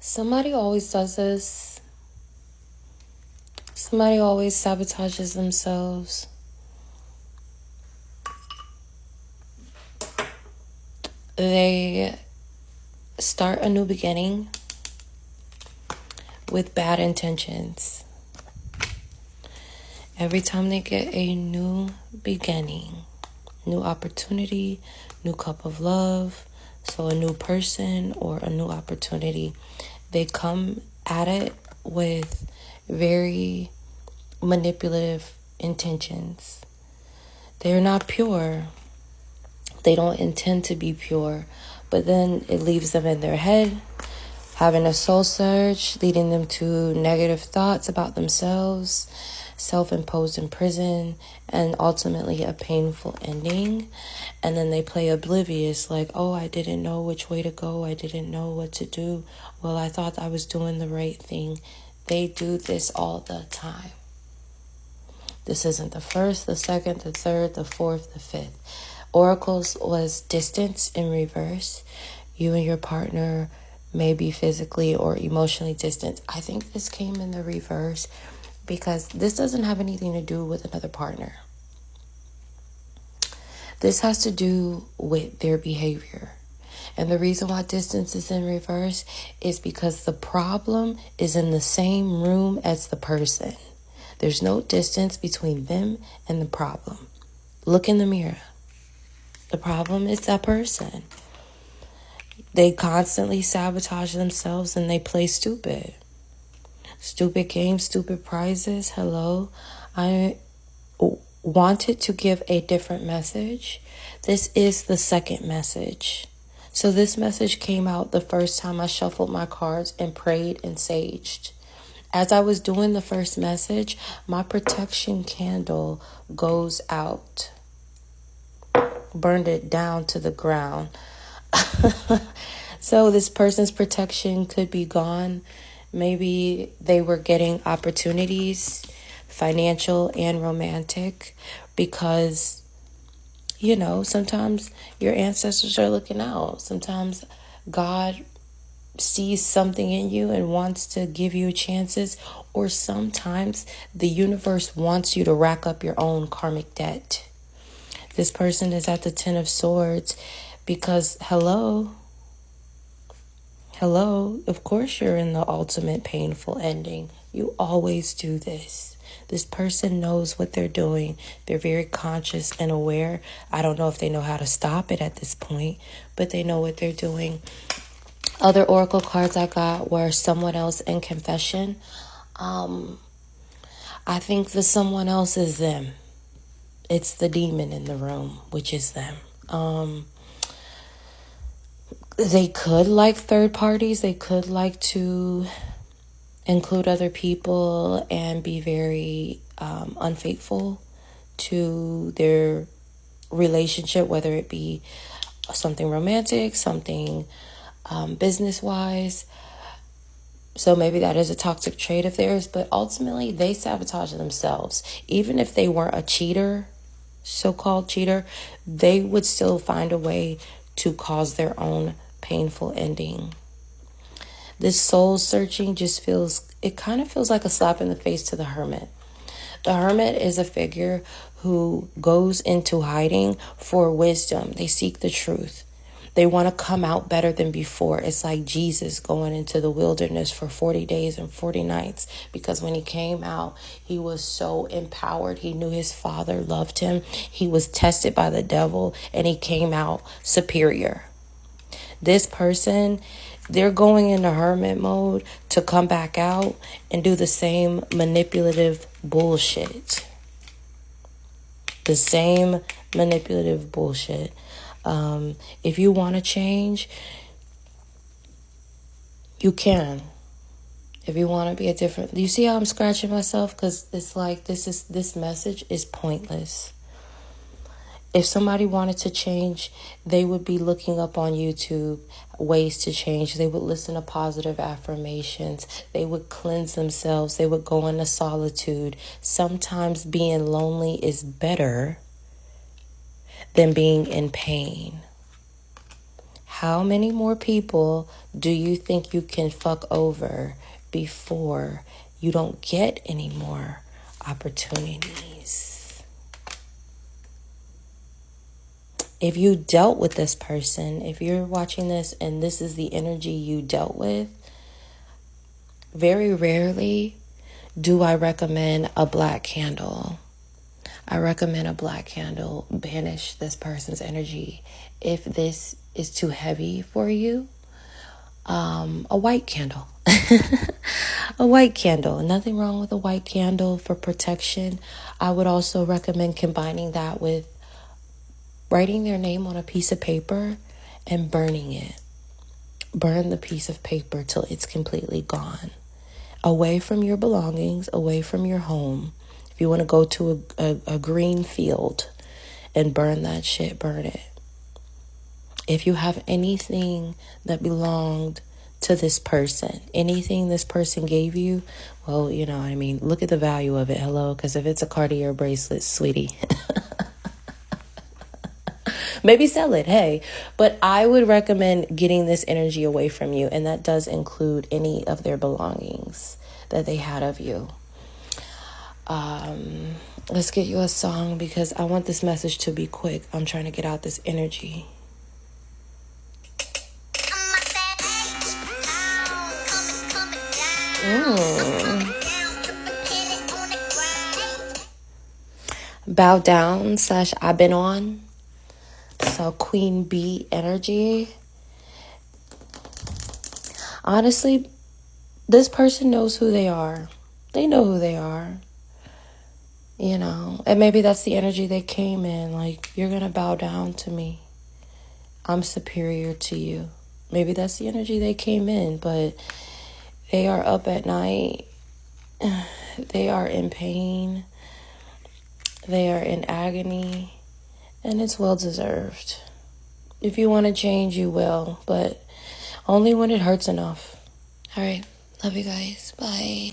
Somebody always does this. Somebody always sabotages themselves. They start a new beginning with bad intentions. Every time they get a new beginning, new opportunity, new cup of love, so a new person or a new opportunity, they come at it with very manipulative intentions. They're not pure. They don't intend to be pure, but then it leaves them in their head, having a soul search, leading them to negative thoughts about themselves, self-imposed in prison, and ultimately a painful ending. And then they play oblivious, like, oh, I didn't know which way to go. I didn't know what to do. Well, I thought I was doing the right thing. They do this all the time. This isn't the first, the second, the third, the fourth, the fifth. Oracles was distance in reverse. You and your partner may be physically or emotionally distant. I think this came in the reverse because this doesn't have anything to do with another partner. This has to do with their behavior. And the reason why distance is in reverse is because the problem is in the same room as the person. There's no distance between them and the problem. Look in the mirror. The problem is that person. They constantly sabotage themselves and they play stupid. Stupid games, stupid prizes. Hello. I wanted to give a different message. This is the second message. So this message came out the first time I shuffled my cards and prayed and saged. As I was doing the first message, my protection candle goes out. Burned it down to the ground. So this person's protection could be gone. Maybe they were getting opportunities, financial and romantic, because, you know, sometimes your ancestors are looking out. Sometimes God sees something in you and wants to give you chances, or sometimes the universe wants you to rack up your own karmic debt. This person is at the Ten of Swords because, hello, of course you're in the ultimate painful ending. You always do this. This person knows what they're doing. They're very conscious and aware. I don't know if they know how to stop it at this point, but they know what they're doing. Other oracle cards I got were someone else in confession. I think the someone else is them. It's the demon in the room, which is them. They could like third parties. They could like to include other people and be very unfaithful to their relationship, whether it be something romantic, something business-wise. So maybe that is a toxic trait of theirs, but ultimately they sabotage themselves. Even if they weren't a cheater, so-called cheater, they would still find a way to cause their own painful ending. This soul searching it kind of feels like a slap in the face to the hermit. The hermit is a figure who goes into hiding for wisdom. They seek the truth. They want to come out better than before. It's like Jesus going into the wilderness for 40 days and 40 nights. Because when he came out, he was so empowered. He knew his Father loved him. He was tested by the devil and he came out superior. This person, they're going into hermit mode to come back out and do the same manipulative bullshit. The same manipulative bullshit. If you want to change, you can. If you want to be a different, you see how I'm scratching myself? Because it's like this message is pointless. If somebody wanted to change, they would be looking up on YouTube ways to change. They would listen to positive affirmations. They would cleanse themselves. They would go into solitude. Sometimes being lonely is better than being in pain. How many more people do you think you can fuck over before you don't get any more opportunities? If you dealt with this person, if you're watching this and this is the energy you dealt with, very rarely do I recommend a black candle. I recommend a black candle. Banish this person's energy. If this is too heavy for you, a white candle. A white candle. Nothing wrong with a white candle for protection. I would also recommend combining that with writing their name on a piece of paper and burning it. Burn the piece of paper till it's completely gone. Away from your belongings, away from your home. If you want to go to a green field and burn that shit, burn it. If you have anything that belonged to this person, anything this person gave you, well, you know what I mean, look at the value of it. Hello, because if it's a Cartier bracelet, sweetie, maybe sell it, hey. But I would recommend getting this energy away from you, and that does include any of their belongings that they had of you. Let's get you a song because I want this message to be quick. I'm trying to get out this energy. Bow down / I've been on. So Queen Bee energy. Honestly, this person knows who they are. They know who they are. You know, and maybe that's the energy they came in. Like, you're going to bow down to me. I'm superior to you. Maybe that's the energy they came in, but they are up at night. They are in pain. They are in agony. And it's well deserved. If you want to change, you will, but only when it hurts enough. All right. Love you guys. Bye.